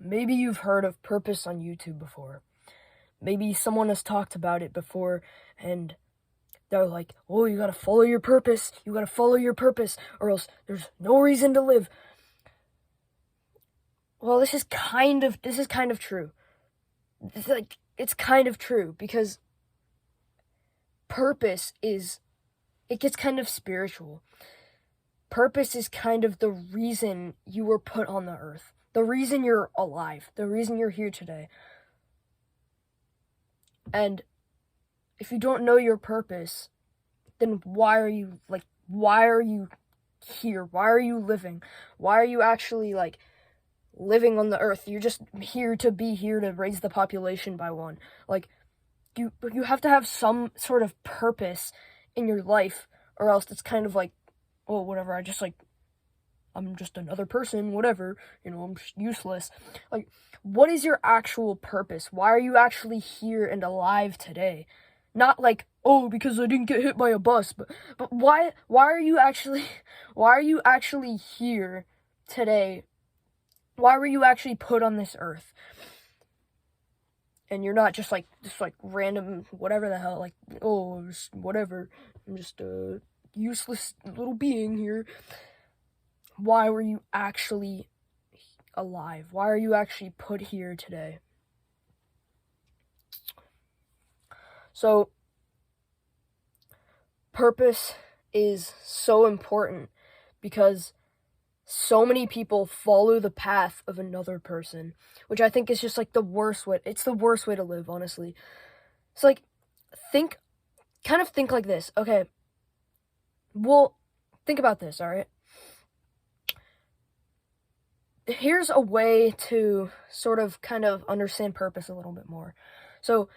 maybe you've heard of purpose on YouTube before. Maybe someone has talked about it before, and they're like, oh, you gotta follow your purpose. You gotta follow your purpose, or else there's no reason to live. Well, this is kind of true. It's kind of true, because purpose it gets kind of spiritual. Purpose is kind of the reason you were put on the earth. The reason you're alive. The reason you're here today. And if you don't know your purpose, then why are you here? Why are you living? Why are you actually living on the earth? You're just here to be here to raise the population by one. You have to have some sort of purpose in your life, or else it's kind of oh, whatever, I'm just another person, whatever, I'm just useless. What is your actual purpose? Why are you actually here and alive today? Not oh, because I didn't get hit by a bus, but why are you actually here today? Why were you actually put on this earth? And you're not just random whatever the hell, oh, whatever, I'm just a useless little being here. Why were you actually alive? Why are you actually put here today? So, purpose is so important because so many people follow the path of another person, which I think is just the worst way. It's the worst way to live, honestly. It's think like this. Okay. Well, think about this, all right? Here's a way to sort of kind of understand purpose a little bit more. So,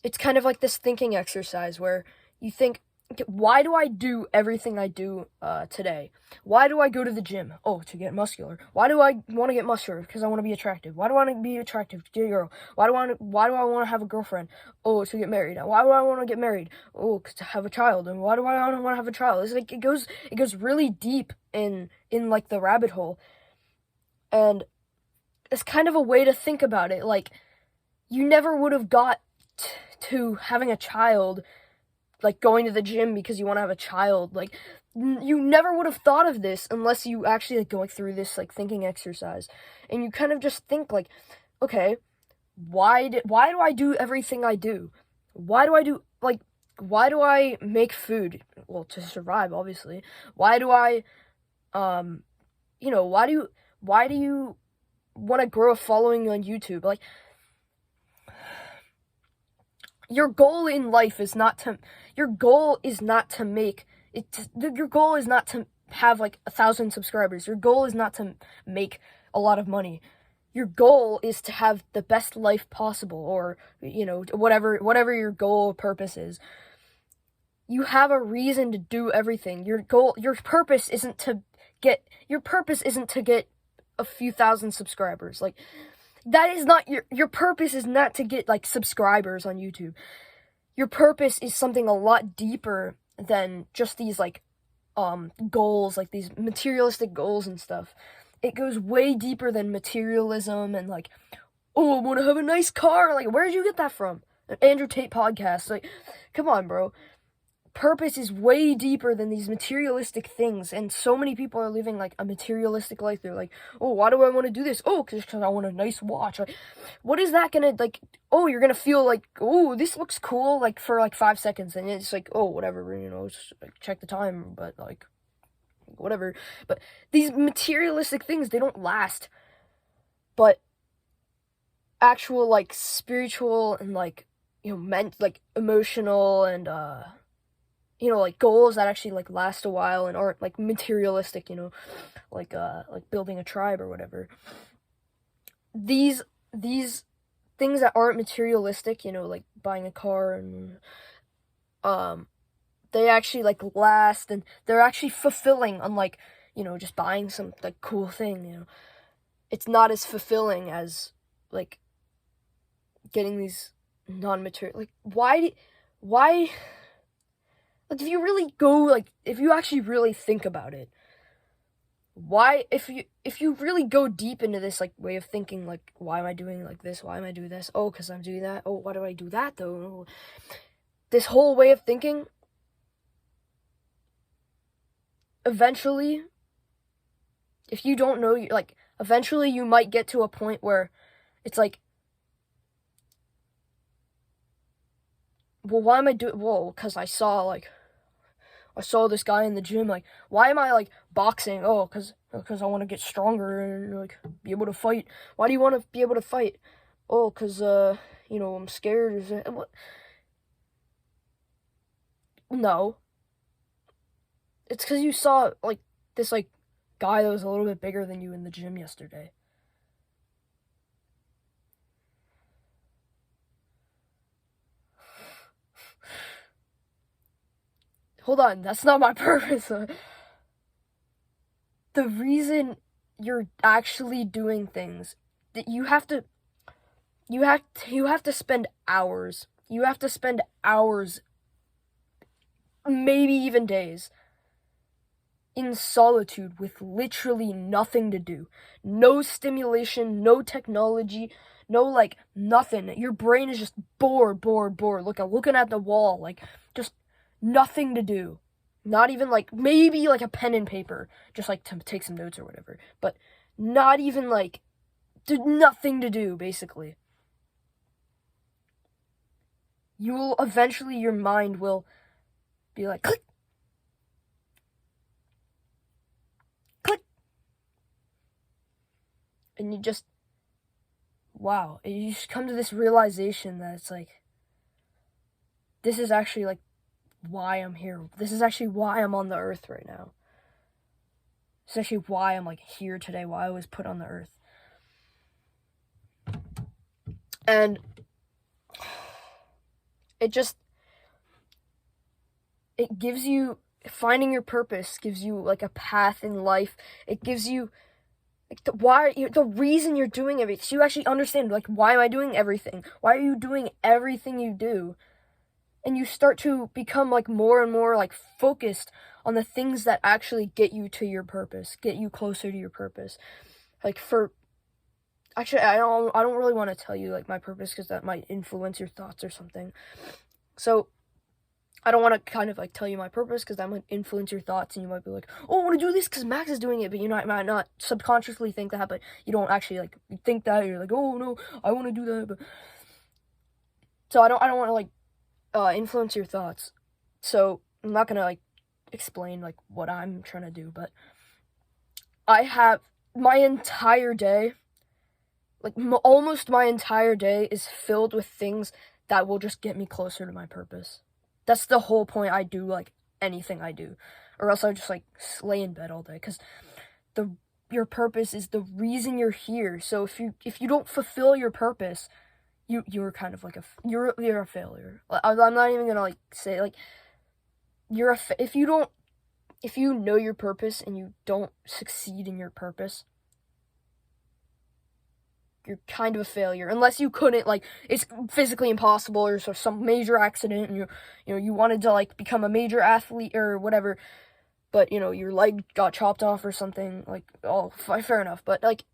it's kind of like this thinking exercise where you think, okay, why do I do everything I do today? Why do I go to the gym? Oh, to get muscular. Why do I want to get muscular? Because I want to be attractive. Why do I want to be attractive? To get a girl. Why do I want to have a girlfriend? Oh, to get married. Why do I want to get married? Oh, to have a child. And why do I want to have a child? It's it goes really deep in the rabbit hole. And it's kind of a way to think about it. You never would have got to having a child, going to the gym because you want to have a child. You never would have thought of this unless you actually going through this thinking exercise. And you kind of just think okay, why do I do everything I do? Why do I make food? Well, to survive, obviously. Why do I why do you want to grow a following on YouTube? Your goal in life is not to make it. Your goal is not to have 1,000 subscribers. Your goal is not to make a lot of money. Your goal is to have the best life possible, or whatever your goal or purpose is. You have a reason to do everything. Your purpose isn't to get a few thousand subscribers. That is not your purpose. Is not to get subscribers on YouTube. Your purpose is something a lot deeper than just these goals, these materialistic goals and stuff. It goes way deeper than materialism and oh, I want to have a nice car. Where did you get that from? An Andrew Tate podcast. Come on, bro. Purpose is way deeper than these materialistic things, and so many people are living a materialistic life. They're oh, why do I want to do this? Oh, because I want a nice watch. What is that gonna oh, you're gonna feel oh, this looks cool for 5 seconds, and it's oh, whatever, just, check the time, but whatever. But these materialistic things, they don't last. But actual spiritual and emotional and goals that actually last a while and aren't materialistic, building a tribe or whatever. These things that aren't materialistic, buying a car and they actually last, and they're actually fulfilling, unlike just buying some cool thing. It's not as fulfilling as getting these non-material. Why if you really go if you actually really think about it, why, if you really go deep into this like way of thinking, like, why am I doing like this, why am I doing this, oh, because I'm doing that, oh, why do I do that though, oh, this whole way of thinking, eventually, if you don't know, like, eventually you might get to a point where it's like, well, why am I doing, well, because I saw this guy in the gym, like, why am I, like, boxing? Oh, because I want to get stronger and, like, be able to fight. Why do you want to be able to fight? Oh, because, I'm scared. What? No. It's because you saw, like, this, like, guy that was a little bit bigger than you in the gym yesterday. Hold on, that's not my purpose. The reason you're actually doing things, that you have to spend hours. You have to spend hours, maybe even days, in solitude with literally nothing to do. No stimulation, no technology, no, like, nothing. Your brain is just bored. Looking at the wall, like, just nothing to do. Not even, like, maybe, like, a pen and paper, just, like, to take some notes or whatever. But not even, like, nothing to do, basically. You will eventually, your mind will be like, click, click. And you just, wow. You just come to this realization that it's like, this is actually, like, why I'm here. This is actually why I'm on the earth right now. This is actually why I'm, like, here today, why I was put on the earth. And it gives you, finding your purpose gives you, like, a path in life. It gives you, like, the reason you're doing everything. So you actually understand, like, why am I doing everything? Why are you doing everything you do? And you start to become, like, more and more, like, focused on the things that actually get you to your purpose, get you closer to your purpose. Like, actually, I don't really want to tell you, like, my purpose, because that might influence your thoughts or something. So I don't want to kind of, like, tell you my purpose, because that might influence your thoughts, and you might be like, oh, I want to do this because Max is doing it, but you might not subconsciously think that, but you don't actually, like, think that. You're like, oh no, I want to do that, but so I don't want to, like, influence your thoughts. So I'm not gonna, like, explain, like, what I'm trying to do, but I have my entire day, like, almost my entire day is filled with things that will just get me closer to my purpose. That's the whole point. I do, like, anything I do, or else I just, like, lay in bed all day, because your purpose is the reason you're here. So if you don't fulfill your purpose, you're kind of like you're a failure. I'm not even gonna, like, say, like, if you know your purpose and you don't succeed in your purpose, you're kind of a failure. Unless you couldn't, like, it's physically impossible, or so some major accident, and you wanted to, like, become a major athlete or whatever, but your leg got chopped off or something, like, oh, fair enough. But, like,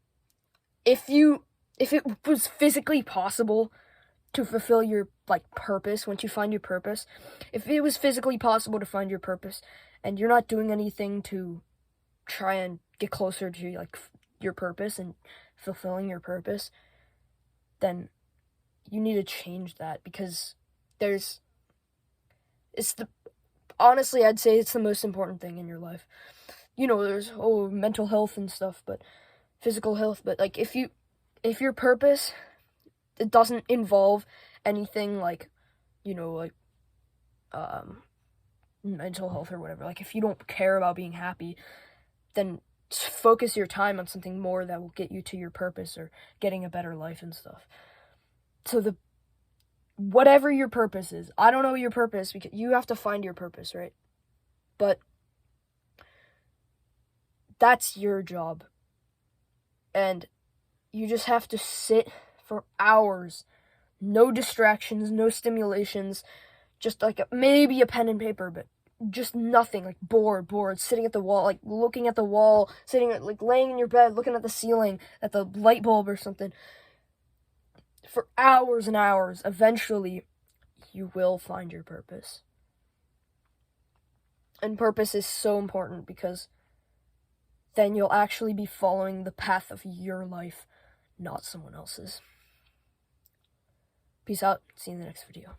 if it was physically possible to fulfill your, like, purpose, once you find your purpose, if it was physically possible to find your purpose, and you're not doing anything to try and get closer to, like, your purpose and fulfilling your purpose, then you need to change that, because honestly, I'd say it's the most important thing in your life. There's mental health and stuff, but physical health, but, like, if your purpose, it doesn't involve anything like, like, mental health or whatever. Like, if you don't care about being happy, then focus your time on something more that will get you to your purpose, or getting a better life and stuff. So whatever your purpose is, I don't know your purpose, because you have to find your purpose, right? But that's your job. And you just have to sit for hours, no distractions, no stimulations, just, like, maybe a pen and paper, but just nothing, like bored, sitting at the wall, like looking at the wall, like laying in your bed, looking at the ceiling, at the light bulb or something, for hours and hours, eventually you will find your purpose. And purpose is so important because then you'll actually be following the path of your life, not someone else's. Peace out. See you in the next video.